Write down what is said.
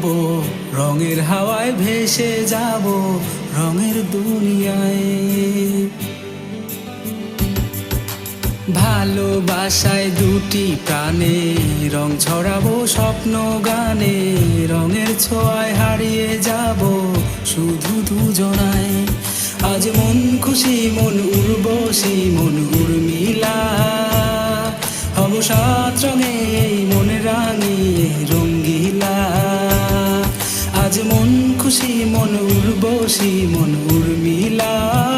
হব, রঙের হাওয়ায় ভেসে যাব রঙের দুনিয়ায়। ভালোবাসায় দুটি প্রাণে রং ছড়াবো স্বপ্ন গানে, রঙের ছোঁয়ায় হারিয়ে যাব শুধু দুজনায়। আজ মন খুশি মন উর্বশী মন উর্মিলা, হব সাত রঙে এই মন রাঙিয়ে রঙ্গিলা। আজ মন খুশি মন উর্বশী মন উর্মিলা।